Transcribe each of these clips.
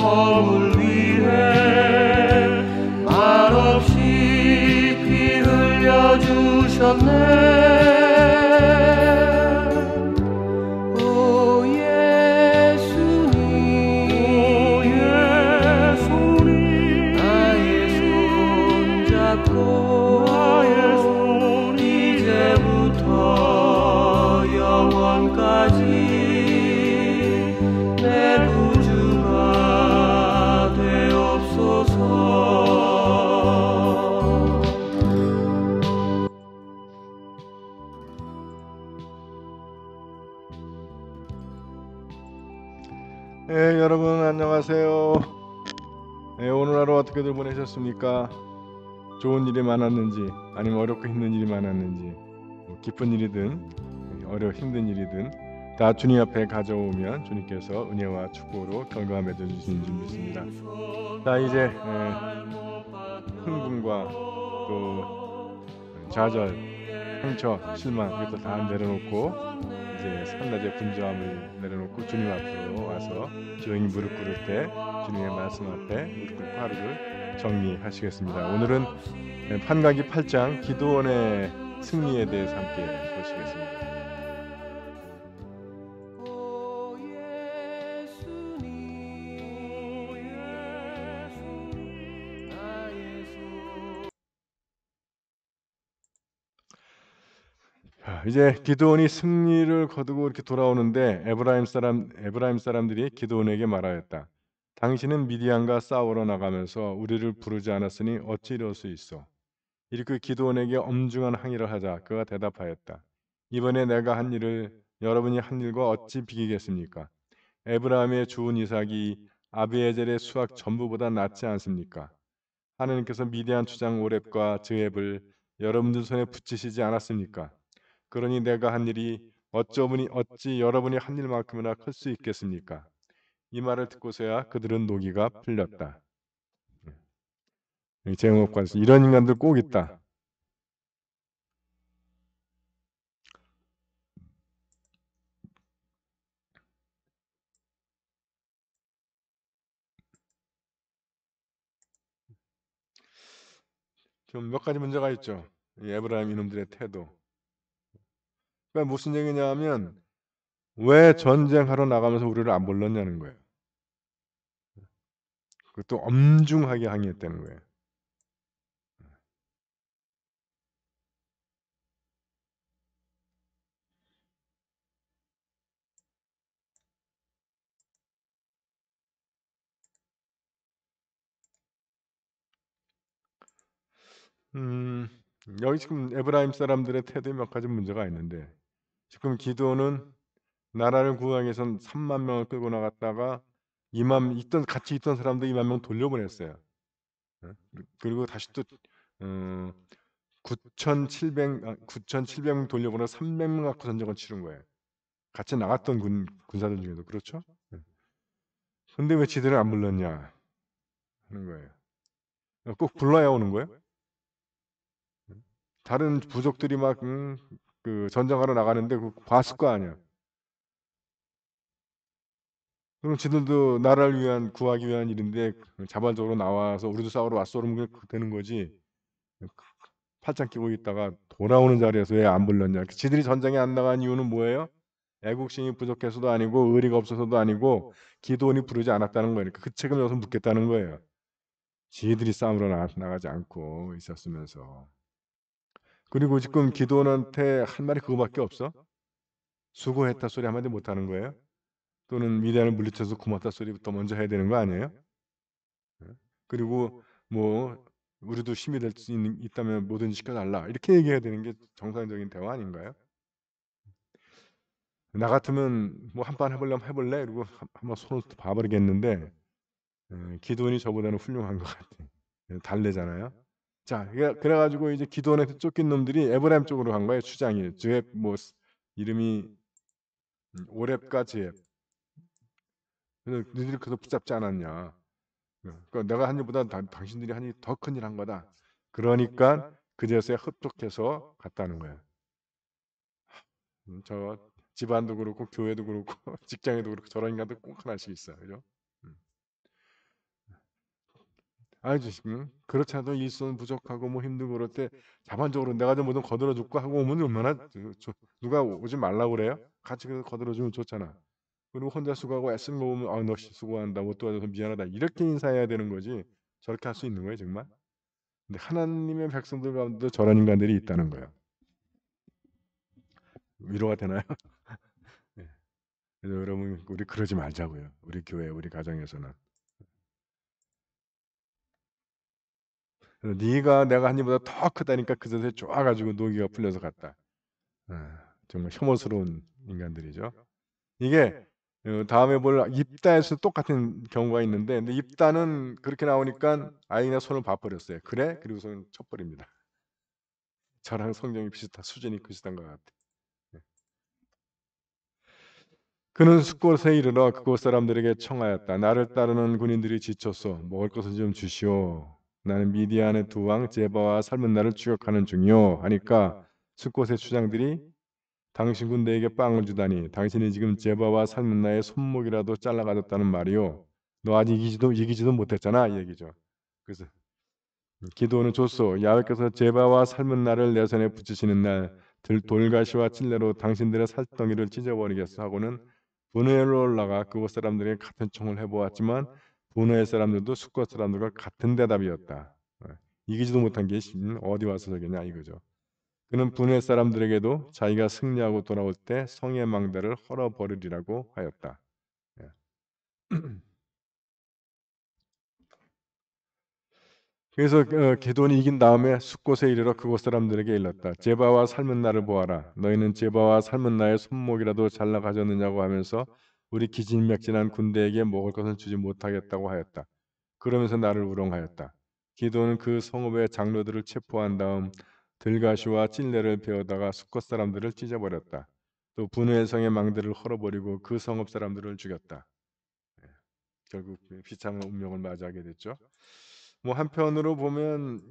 섬을 위해 말없이 피 흘려주셨네. 네, 여러분 안녕하세요. 네, 오늘 하루 어떻게들 보내셨습니까? 좋은 일이 많았는지, 아니면 어렵고 힘든 일이 많았는지, 뭐 기쁜 일이든 힘든 일이든 다 주님 앞에 가져오면 주님께서 은혜와 축복으로 결과 맺어주시는 줄 믿습니다. 자, 이제 흥분과 또 좌절, 상처, 실망 이것도 다 내려놓고 이제 산낮의 분주함을 내려놓고 주님 앞으로 와서 조용히 무릎 꿇을 때 주님의 말씀 앞에 무릎 꿇고 하루를 정리하시겠습니다. 오늘은 판가기 8장 기드온의 승리에 대해서 함께 보시겠습니다. 이제 기드온이 승리를 거두고 이렇게 돌아오는데 에브라임 사람들이 기드온에게 말하였다. 당신은 미디안과 싸우러 나가면서 우리를 부르지 않았으니 어찌 이럴 수 있어? 이렇게 기드온에게 엄중한 항의를 하자 그가 대답하였다. 이번에 내가 한 일을 여러분이 한 일과 어찌 비기겠습니까? 에브라임의 주운 이삭이 아비에젤의 수확 전부보다 낫지 않습니까? 하나님께서 미디안 추장 오렙과 즈앱을 여러분들 손에 붙이시지 않았습니까? 그러니 내가 한 일이 어찌 여러분이 한 일만큼이나 클 수 있겠습니까? 이 말을 듣고서야 그들은 노기가 풀렸다. 제목과서 이런 인간들 꼭 있다. 좀 몇 가지 문제가 있죠. 이 에브라임 이놈들의 태도. 그러니까 무슨 얘기냐면 왜 전쟁하러 나가면서 우리를 안 불렀냐는 거예요. 그것도 엄중하게 항의했다는 거예요. 여기 지금 에브라임 사람들의 태도에 몇 가지 문제가 있는데 지금 기드온은 나라를 구하기 위해선 3만 명을 끌고 나갔다가 같이 있던 사람들 2만 명 돌려보냈어요. 그리고 다시 또 9,700명 돌려보내 300명 갖고 전쟁을 치른 거예요. 같이 나갔던 군사들 중에도 그렇죠? 근데 왜 지들을 안 불렀냐 하는 거예요. 꼭 불러야 오는 거예요? 다른 부족들이 막 그 전쟁하러 나가는데 봤을 거 아니야. 그럼 지들도 나라를 구하기 위한 일인데 자발적으로 나와서 우리도 싸우러 왔어 그러면 되는 거지. 팔짱 끼고 있다가 돌아오는 자리에서 왜 안 불렀냐. 지들이 전쟁에 안 나간 이유는 뭐예요? 애국심이 부족해서도 아니고 의리가 없어서도 아니고 기드온이 부르지 않았다는 거예요. 그 책임을 여기서 묻겠다는 거예요. 지들이 싸움으로 나가지 않고 있었으면서. 그리고 지금 기드온한테 할 말이 그거밖에 없어? 수고했다 소리 한마디 못하는 거예요? 또는 미디안을 물리쳐서 고맙다 소리부터 먼저 해야 되는 거 아니에요? 그리고 뭐 우리도 힘이 될 수 있다면 뭐든지 시켜달라 이렇게 얘기해야 되는 게 정상적인 대화 아닌가요? 나 같으면 뭐 한판 해보려면 해볼래? 그리고 한번 손을 봐버리겠는데 기드온이 저보다는 훌륭한 것 같아. 달래잖아요. 자, 그래가지고 이제 기드온한테 쫓긴 놈들이 에브라임 쪽으로 간 거예요. 추장이 즈앱 뭐 이름이 오렙과 즈앱. 그래서 너희들이 그래서 붙잡지 않았냐. 그러니까 내가 한 일보다 당신들이 한 일이 더 큰 일 한 거다. 그러니까 그제서야 흡족해서 갔다는 거예요. 저 집안도 그렇고 교회도 그렇고 직장에도 그렇고 저런 인간들 꼭 하나씩 있어요. 그죠? 그렇지 않아도 일손 부족하고 뭐 힘들고 그럴 때 자발적으로 내가 좀 뭐 좀 거들어 줄까 하고 오면 얼마나 누가 오지 말라고 그래요? 같이 거들어 주면 좋잖아. 그리고 혼자 수고하고 애쓰는 거 보면 "아 너 수고한다. 못 도와줘서 미안하다." 이렇게 인사해야 되는 거지 저렇게 할 수 있는 거예요 정말? 근데 하나님의 백성들 가운데도 저런 인간들이 있다는 거예요. 위로가 되나요? 네. 그래서 여러분 우리 그러지 말자고요. 우리 교회 우리 가정에서는. 그래서 네가 내가 한 입보다 더 크다니까 그 자세에 좋아 가지고 노기가 풀려서 갔다. 정말 혐오스러운 인간들이죠. 이게 다음에 볼 입다에서 똑같은 경우가 있는데 근데 입다는 그렇게 나오니까 아이 그냥 손을 봐 버렸어요. "그래?" 그리고서는 쳐 버립니다. 저랑 성경이 비슷한 수준이 비슷한 것 같아요. 네. 그는 숫곳에 이르러 그곳 사람들에게 청하였다. 나를 따르는 군인들이 지쳤소. 먹을 것을 좀 주시오. 나는 미디안의 두 왕 제바와 살문나를 추격하는 중이요. 하니까 숫곳의 추장들이 당신 군대에게 빵을 주다니 당신이 지금 제바와 살문나의 손목이라도 잘라 가졌다는 말이요. 너 아직 이기지도 못했잖아 이 얘기죠. 그래서 기도는 줬소. 야훼께서 제바와 살문나를 내 손에 붙이시는 날 돌가시와 찔레로 당신들의 살덩이를 찢어버리겠어 하고는 분회로 올라가 그곳 사람들에게 같은 청을 해보았지만 분회 사람들도 숫곳 사람들과 같은 대답이었다. 이기지도 못한 게 어디 와서 저겠냐 이거죠. 그는 분회 사람들에게도 자기가 승리하고 돌아올 때 성의 망대를 헐어버리리라고 하였다. 예. 그래서 기돈이 이긴 다음에 숫곳에 이르러 그곳 사람들에게 일렀다. 제바와 삶은 나를 보아라. 너희는 제바와 삶은 나의 손목이라도 잘라 가졌느냐고 하면서 우리 기진맥진한 군대에게 먹을 것을 주지 못하겠다고 하였다. 그러면서 나를 우롱하였다. 기돈은 그 성읍의 장로들을 체포한 다음 들가시와 찔레를 베어다가 숫곳 사람들을 찢어버렸다. 또 분회의 성의 망대를 헐어버리고 그 성읍 사람들을 죽였다. 예, 결국 비참한 운명을 맞이하게 됐죠. 뭐 한편으로 보면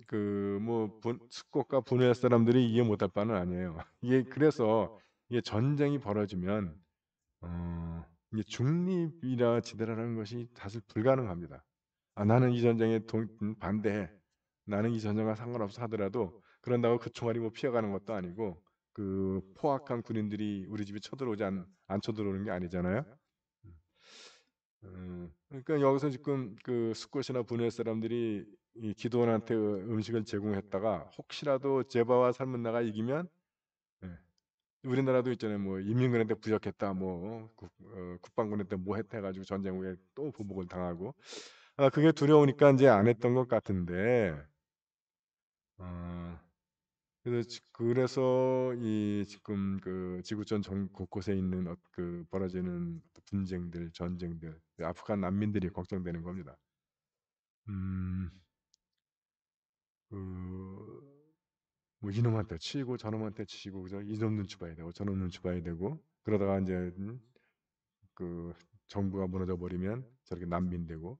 뭐 숫곳과 분회 사람들이 이해 못할 바는 아니에요. 이게 그래서 이게 전쟁이 벌어지면 이게 중립이라 지대라는 것이 사실 불가능합니다. 나는 이 전쟁에 반대해. 나는 이 전쟁과 상관없어 하더라도 그런다고 그 총알이 뭐 피해가는 것도 아니고 그 포악한 군인들이 우리 집에 쳐들어오지 안 쳐들어오는 게 아니잖아요. 그러니까 여기서 지금 그 숫곳이나 분회 사람들이 이 기도원한테 음식을 제공했다가 혹시라도 제바와 살문나가 이기면 예, 우리나라도 있잖아요. 뭐 인민군한테 부역했다, 뭐 국방군한테 뭐 했다 해가지고 전쟁 후에 또 보복을 당하고 그게 두려우니까 이제 안 했던 것 같은데 어, 그래서 이 지금 그 지구촌 곳곳에 있는 벌어지는 분쟁들, 전쟁들, 아프간 난민들이 걱정되는 겁니다. 음, 그, 뭐 이놈한테 치고 저놈한테 치고 그죠? 이놈 눈치 봐야 되고 저놈 눈치 봐야 되고 그러다가 이제 그 정부가 무너져 버리면 저렇게 난민 되고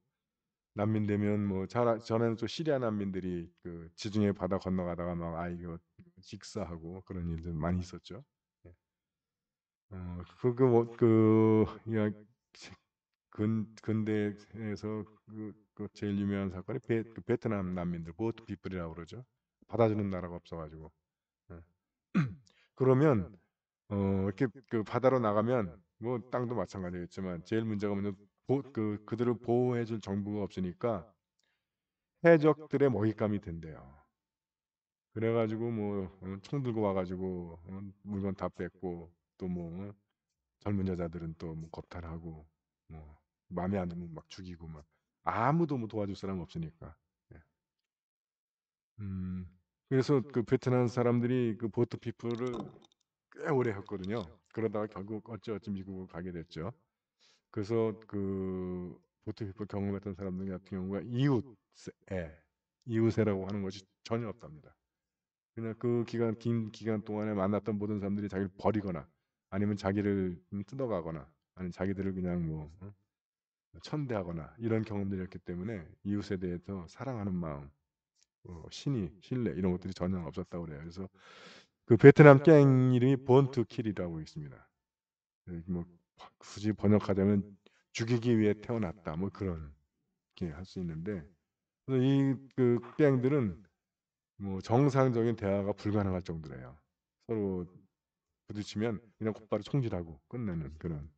난민 되면 뭐 전에는 또 시리아 난민들이 그 지중해 바다 건너가다가 막 아이고 직사하고 그런 일들 많이 있었죠. 예. 근대에서 제일 유명한 사건이 베트남 난민들 보트 피플이라고 그러죠. 받아주는 나라가 없어가지고. 예. 그러면 이렇게 바다로 나가면 뭐 땅도 마찬가지겠지만 제일 문제가 뭐냐면 그들을 보호해줄 정부가 없으니까 해적들의 먹잇감이 된대요. 그래가지고 뭐 총 들고 와가지고 물건 다 뺏고 또 뭐 젊은 여자들은 또 뭐 겁탈하고 뭐 마음에 안 들면 막 죽이고 막 아무도 뭐 도와줄 사람 없으니까. 예. 음, 그래서 그 베트남 사람들이 그 보트 피플을 꽤 오래 했거든요. 그러다가 결국 어찌어찌 미국으로 가게 됐죠. 그래서 그 보트 피플 경험했던 사람들 같은 경우가 이웃애라고 하는 것이 전혀 없답니다. 그냥 긴 기간 동안에 만났던 모든 사람들이 자기를 버리거나 아니면 자기를 뜯어가거나 아니면 자기들을 그냥 뭐 천대하거나 이런 경험들이었기 때문에 이웃에 대해서 사랑하는 마음, 신뢰 이런 것들이 전혀 없었다고 그래요. 그래서 그 베트남 갱 이름이 본투킬이라고 있습니다. 뭐 굳이 번역하자면 죽이기 위해 태어났다 뭐 그런 게 할 수 있는데 그래서 그 갱들은 뭐 정상적인 대화가 불가능할 정도래요. 서로 부딪히면 그냥 곧바로 총질하고 끝내는 그런.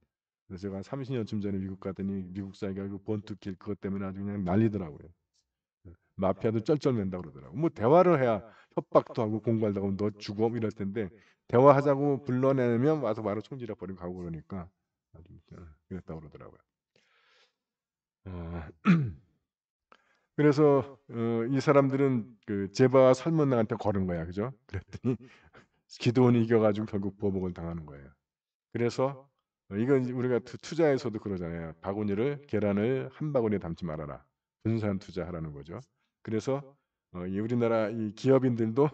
그래서 제가 한 30년쯤 전에 미국 가더니 미국 사회가 그 번투킬 그것 때문에 아주 그냥 난리더라고요. 마피아도 쩔쩔맨다 그러더라고. 뭐 대화를 해야 협박도 하고 공갈도 하고 너 죽어 이럴 텐데 대화하자고 불러내면 와서 바로 총질해 버리고 가고 그러니까 아주 그랬다고 그러더라고요. 어, 그래서 이 사람들은 그 제바와 살문나한테 걸은 거야, 그죠? 그랬더니 기드온이 이겨가지고 결국 보복을 당하는 거예요. 그래서 이건 우리가 투자에서도 그러잖아요. 바구니를 계란을 한 바구니에 담지 말아라. 분산 투자하라는 거죠. 그래서 이 우리나라 이 기업인들도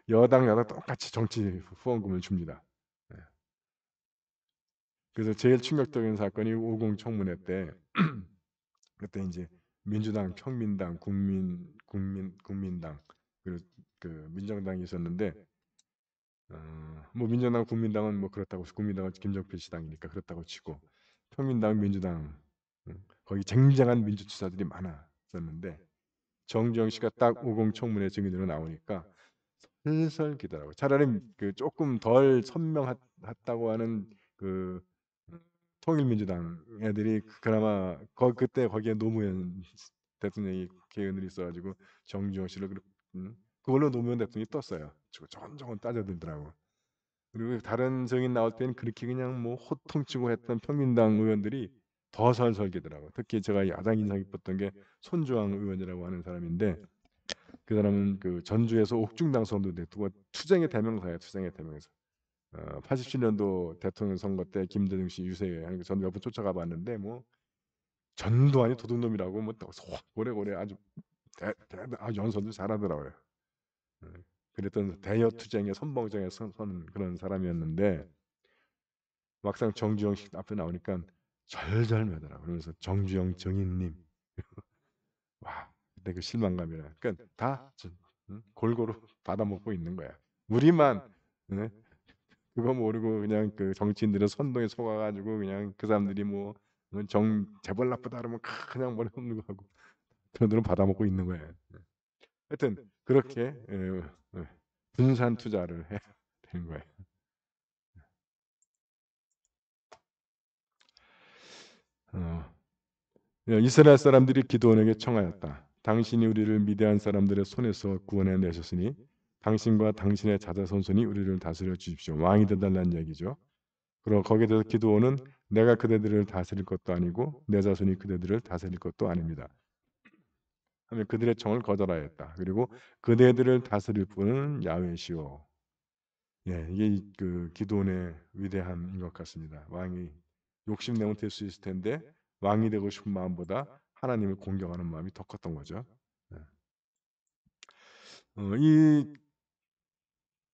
여당 야당 똑같이 정치 후원금을 줍니다. 예. 그래서 제일 충격적인 사건이 50 청문회 때 그때 이제 민주당, 평민당, 국민당 그리고 그 민정당이 있었는데 뭐 민정당, 국민당은 뭐 그렇다고 국민당은 김정필 씨 당이니까 그렇다고 치고 평민당, 민주당 거기 쟁쟁한 민주투사들이 많았었는데 정주영 씨가 딱 50 청문회 증인으로 나오니까 슬슬 기더라고요. 차라리 그 조금 덜 선명했다고 하는 그 통일민주당 애들이 그나마 그때 거기에 노무현 대통령이 국회의원들이 있어가지고 정주영 씨를 그걸로 노무현 대통령이 떴어요. 저건 따져들더라고. 그리고 다른 증인 나올 때는 그렇게 그냥 뭐 호통치고 했던 평민당 의원들이 더 설설기더라고. 특히 제가 가장 인상 깊었던 게 손주왕 의원이라고 하는 사람인데 그 사람은 그 전주에서 옥중당 선거됐고 투쟁의 대명사예요. 투쟁의 대명사. 87년도 대통령 선거 때 김대중 씨 유세에 하는 전 몇 번 쫓아가 봤는데 뭐 전두환이 도둑놈이라고 뭐 고래고래 아주 연설도 잘하더라고요. 예. 그랬던 대여 투쟁의 선봉장에 서는 그런 사람이었는데 막상 정주영 씨 앞에 나오니까 절절매더라. 그러면서 정주영 정인님 와 그때 그 실망감이라. 그러니까 다 골고루 받아먹고 있는 거야. 우리만 예? 그거 모르고 그냥 그 정치인들은 선동에 속아가지고 그냥 그 사람들이 뭐 정 재벌 나쁘다 그러면 그냥 머리 없는 거 하고 그들은 받아먹고 있는 거예요. 하여튼 그렇게 분산 투자를 해야 되는 거예요. 이스라엘 사람들이 기드온에게 청하였다. 당신이 우리를 미디안 사람들의 손에서 구원해 내셨으니 당신과 당신의 자자손손이 우리를 다스려 주십시오. 왕이 되달라는 얘기죠. 그리고 거기에 대해서 기드온은 내가 그대들을 다스릴 것도 아니고 내 자손이 그대들을 다스릴 것도 아닙니다. 하며 그들의 청을 거절하였다. 그리고 그대들을 다스릴 분은 야훼시오. 예, 이게 그 기드온의 위대함인 것 같습니다. 왕이 욕심내면 될 수 있을 텐데 왕이 되고 싶은 마음보다 하나님을 공경하는 마음이 더 컸던 거죠. 예.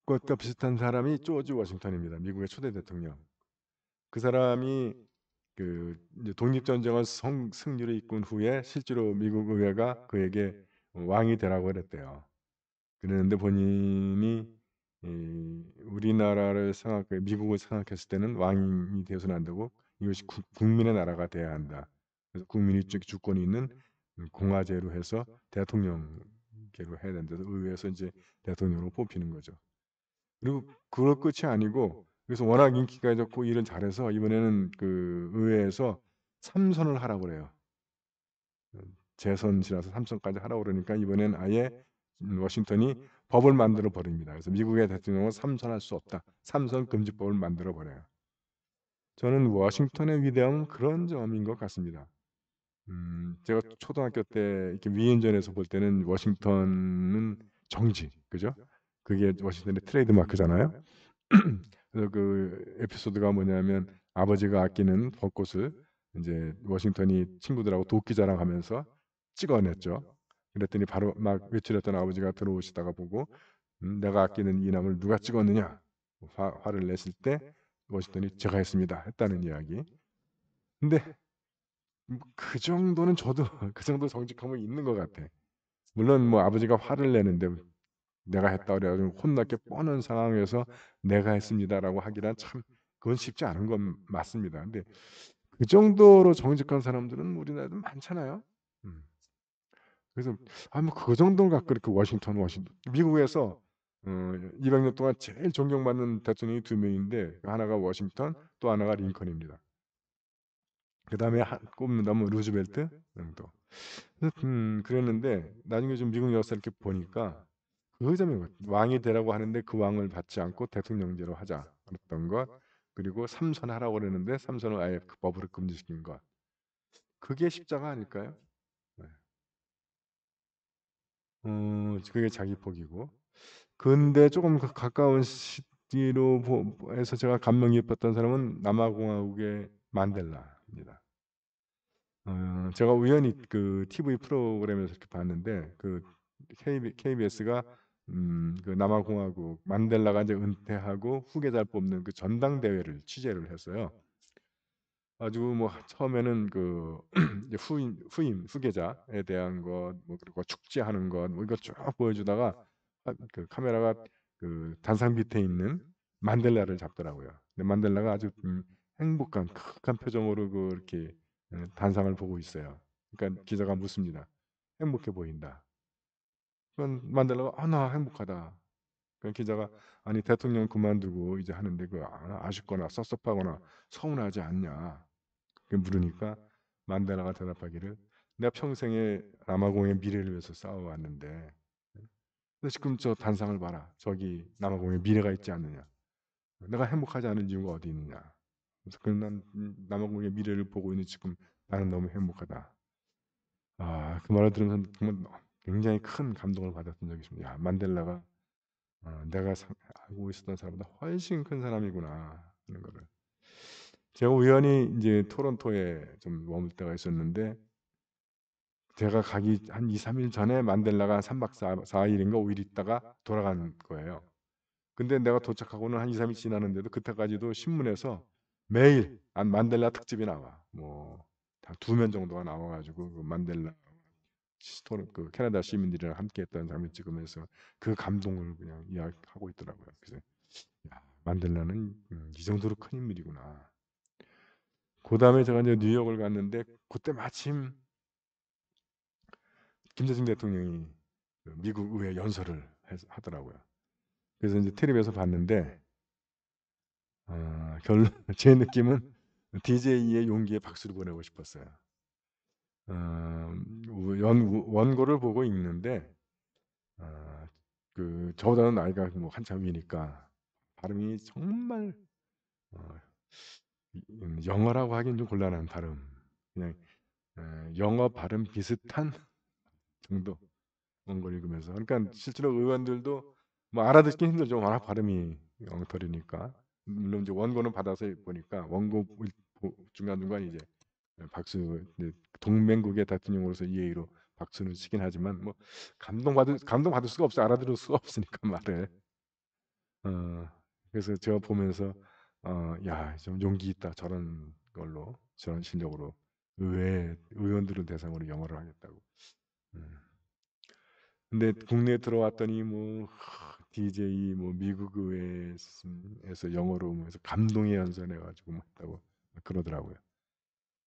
이것과 비슷한 사람이 조지 워싱턴입니다. 미국의 초대 대통령. 그 사람이 그 이제 독립전쟁을 승리를 이끈 후에 실제로 미국 의회가 그에게 왕이 되라고 그랬대요. 그랬는데 본인이 우리나라를 미국을 생각했을 때는 왕이 되어서는 안 되고 이것이 국민의 나라가 돼야 한다. 그래서 국민이 주권이 있는 공화제로 해서 대통령계로 해야 된다. 의회에서 이제 대통령으로 뽑히는 거죠. 그리고 그럴 끝이 아니고 그래서 워낙 인기가 좋고 일을 잘해서 이번에는 그 의회에서 3선을 하라고 그래요. 재선 지나서 3선까지 하라고 그러니까 이번엔 아예 워싱턴이 법을 만들어 버립니다. 그래서 미국의 대통령은 3선할 수 없다. 3선 금지법을 만들어 버려요. 저는 워싱턴의 위대함은 그런 점인 것 같습니다. 제가 초등학교 때 이렇게 위인전에서 볼 때는 워싱턴은 정지, 그죠? 그게 워싱턴의 트레이드 마크잖아요. 그래서 그 에피소드가 뭐냐면 아버지가 아끼는 벚꽃을 이제 워싱턴이 친구들하고 도끼 자랑하면서 찍어냈죠. 그랬더니 바로 막 외출했던 아버지가 들어오시다가 보고 내가 아끼는 이 나무를 누가 찍었느냐 화를 냈을 때 워싱턴이 제가 했습니다 했다는 이야기. 근데 그 정도는 저도 그 정도 정직함은 있는 것 같아. 물론 뭐 아버지가 화를 내는데 내가 했다 그래가지고 혼날 게 뻔한 상황에서 내가 했습니다라고 하기란 참 그건 쉽지 않은 건 맞습니다. 근데 그 정도로 정직한 사람들은 우리나라에도 많잖아요. 음. 그래서 뭐 그 정도는 갖고 이렇게 워싱턴 미국에서 200년 동안 제일 존경받는 대통령이 두 명인데 하나가 워싱턴 또 하나가 링컨입니다. 그다음에 꼽는다면 루즈벨트 정도. 그랬는데 나중에 좀 미국 역사 이렇게 보니까 그 점이 왕이 되라고 하는데 그 왕을 받지 않고 대통령제로 하자 그랬던 것, 그리고 삼선하라고 그랬는데 삼선을 아예 그 법으로 금지시킨 것. 그게 십자가 아닐까요? 네. 그게 자기 복이고. 근데 조금 가까운 시기로 해서 제가 감명 깊었던 사람은 남아공화국의 만델라입니다. 제가 우연히 그 TV 프로그램에서 이렇게 봤는데 그 KBS가 그 남아공화국 만델라가 이제 은퇴하고 후계자를 뽑는 그 전당대회를 취재를 했어요. 아주 뭐 처음에는 그 이제 후임 후계자에 대한 것, 뭐 그리고 축제하는 것, 뭐 이거 쭉 보여주다가 그 카메라가 그 단상 밑에 있는 만델라를 잡더라고요. 근데 만델라가 아주 행복한 크한 표정으로 그 이렇게 단상을 보고 있어요. 그러니까 기자가 묻습니다. 행복해 보인다. 그건 만델라가 나 행복하다. 그 기자가 아니 대통령 그만두고 이제 하는데 그 아쉽거나 섭섭하거나 서운하지 않냐? 그 물으니까 만델라가 대답하기를 내가 평생에 남아공의 미래를 위해서 싸워왔는데 근데 지금 저 단상을 봐라. 저기 남아공의 미래가 있지 않느냐. 내가 행복하지 않은 이유가 어디 있느냐. 그래서 난 남아공의 미래를 보고 있는 지금 나는 너무 행복하다. 그 말을 들으면서 정말 굉장히 큰 감동을 받았던 적이 있습니다. 야, 만델라가 내가 알고 있었던 사람보다 훨씬 큰 사람이구나 하는 거를. 제가 우연히 이제 토론토에 좀 머물 때가 있었는데 제가 가기 한 2-3일 전에 만델라가 3박 4 일인가 5일 있다가 돌아간 거예요. 근데 내가 도착하고는 한 2-3일 지났는데도 그때까지도 신문에서 매일 만델라 특집이 나와. 뭐 한 2면 정도가 나와 가지고 그 만델라 그 캐나다 시민들이랑 함께했던 장면 찍으면서 그 감동을 그냥 이야기하고 있더라고요. 그래서 야, 만델라는 이 정도로 큰 인물이구나. 그다음에 제가 이제 뉴욕을 갔는데 그때 마침 김대중 대통령이 그 미국 의회 연설을 하더라고요. 그래서 이제 텔레비에서 봤는데 결론 제 느낌은 DJ의 용기에 박수를 보내고 싶었어요. 원고를 보고 읽는데 어, 그 저보다는 나이가 뭐 한참 위니까 발음이 정말 어, 영어라고 하기는 좀 곤란한 발음. 그냥 영어 발음 비슷한 정도 원고를 읽으면서. 그러니까 실제로 의원들도 뭐 알아듣기 힘들죠. 워낙 발음이 엉터리니까. 물론 이제 원고는 받아서 보니까 원고 중간중간 이제 박수, 이제 동맹국의 대통령으로서 예의로 박수는 치긴 하지만 뭐 감동받을 수가 없어. 알아들을 수가 없으니까 말을. 어, 그래서 제가 보면서 야, 좀 용기 있다. 저런 걸로 저런 실력으로 의원들을 대상으로 영어를 하겠다고. 음. 근데 국내에 들어왔더니 뭐 DJ 뭐 미국 의회에서 영어로 뭐 해서 감동의 연설해 가지고 뭐 했다고 그러더라고요.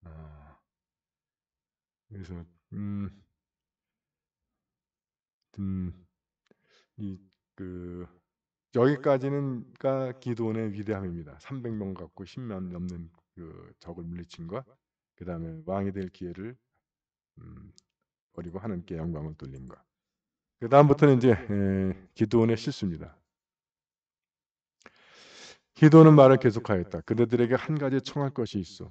어, 그래서 음, 음, 이그 여기까지는가 기도원의 위대함입니다. 300명 갖고 10만 넘는 그 적을 물리친 것, 그다음에 왕이 될 기회를 음, 버리고 하나님께 영광을 돌린 것. 그 다음부터는 이제 기도원의 실수입니다. 기도는 말을 계속하였다. 그대들에게 한 가지 청할 것이 있어.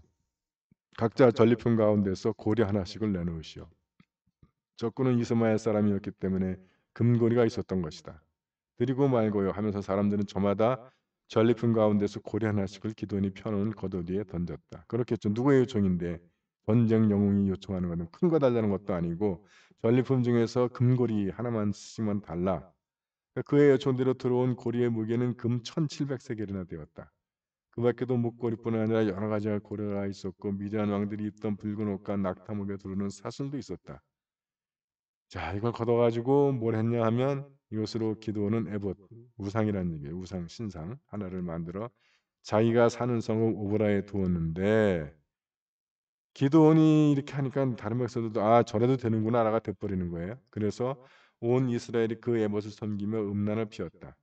각자 전리품 가운데서 고리 하나씩을 내놓으시오. 적군은 이스마엘 사람이었기 때문에 금고리가 있었던 것이다. 드리고 말고요 하면서 사람들은 저마다 전리품 가운데서 고리 하나씩을 기도원이 펴놓은 겉옷 위에 던졌다. 그렇겠죠. 누구의 요청인데 전쟁 영웅이 요청하는 것은 큰 거 달라는 것도 아니고 전리품 중에서 금고리 하나만씩만 달라. 그의 요청대로 들어온 고리의 무게는 금 1700세겔이나 되었다. 그 밖에도 목걸이뿐 아니라 여러 가지 고려가 있었고 미디안 왕들이 입던 붉은 옷과 낙타목에 두르는 사슬도 있었다. 자, 이걸 걷어가지고 뭘 했냐 하면 이것으로 기도는 에봇, 우상이라는 얘기예요. 우상, 신상 하나를 만들어 자기가 사는 성읍 오브라에 두었는데 기드온이 이렇게 하니까 다른 백성들도 '아 저래도 되는구나.'가 돼 버리는 거예요. 그래서 온 이스라엘이 그 에봇을 섬기며 음란을 피웠다.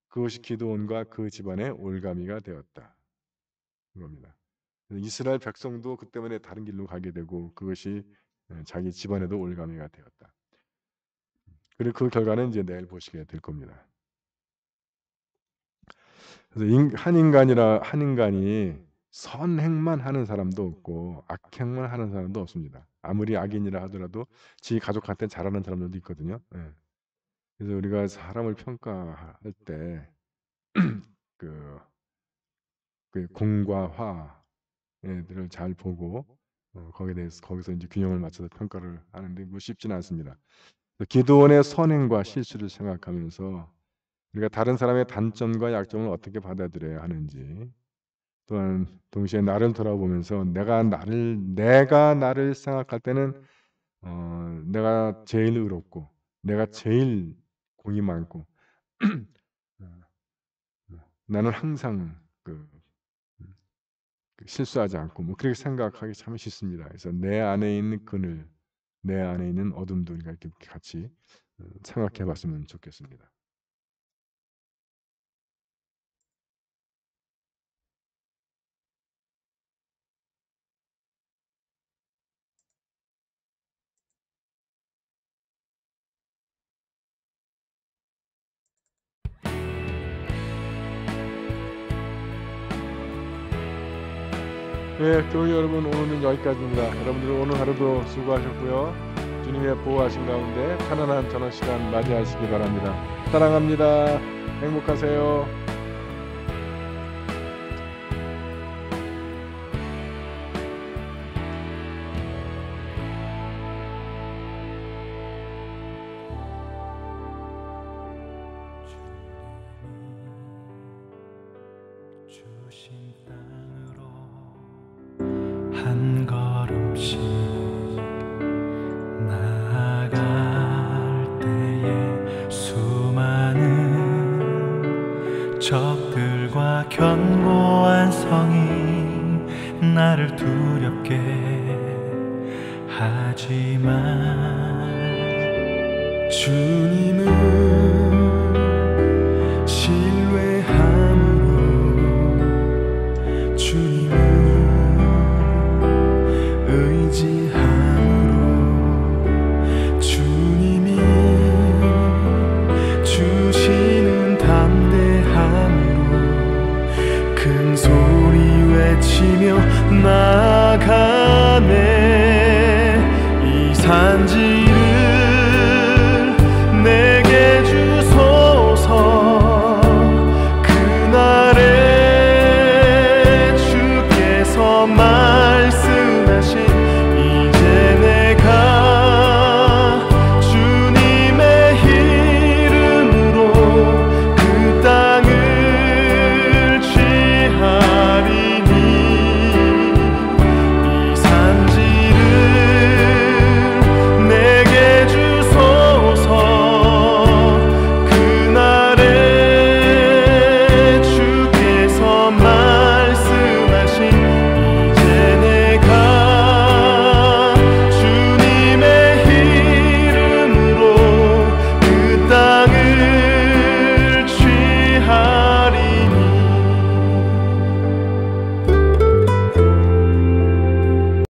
그것이 기드온과 그 집안의 올가미가 되었다. 그겁니다. 이스라엘 백성도 그 때문에 다른 길로 가게 되고 그것이 자기 집안에도 올가미가 되었다. 그리고 그 결과는 이제 내일 보시게 될 겁니다. 그래서 한 인간이 선행만 하는 사람도 없고 악행만 하는 사람도 없습니다. 아무리 악인이라 하더라도 지 가족한테 잘하는 사람들도 있거든요. 예. 그래서 우리가 사람을 평가할 때 그 공과 화들을 잘 보고 거기에 대해서 거기서 이제 균형을 맞춰서 평가를 하는데 뭐 쉽지는 않습니다. 기드온의 선행과 실수를 생각하면서 우리가 다른 사람의 단점과 약점을 어떻게 받아들여야 하는지, 또한 동시에 나를 돌아보면서 내가 나를 생각할 때는 내가 제일 의롭고 내가 제일 공이 많고 나는 항상 실수하지 않고 뭐 그렇게 생각하기 참 쉽습니다. 그래서 내 안에 있는 그늘, 내 안에 있는 어둠도 우리가 이렇게 같이 생각해 봤으면 좋겠습니다. 네, 교회 여러분, 오늘은 여기까지입니다. 여러분들 오늘 하루도 수고하셨고요. 주님의 보호하신 가운데 편안한 저녁 시간 맞이하시기 바랍니다. 사랑합니다. 행복하세요. 주신 땅으로 한 걸음씩 나아갈 때에 수많은 적들과 견고한 성이 나를 두렵게 하지만 주님은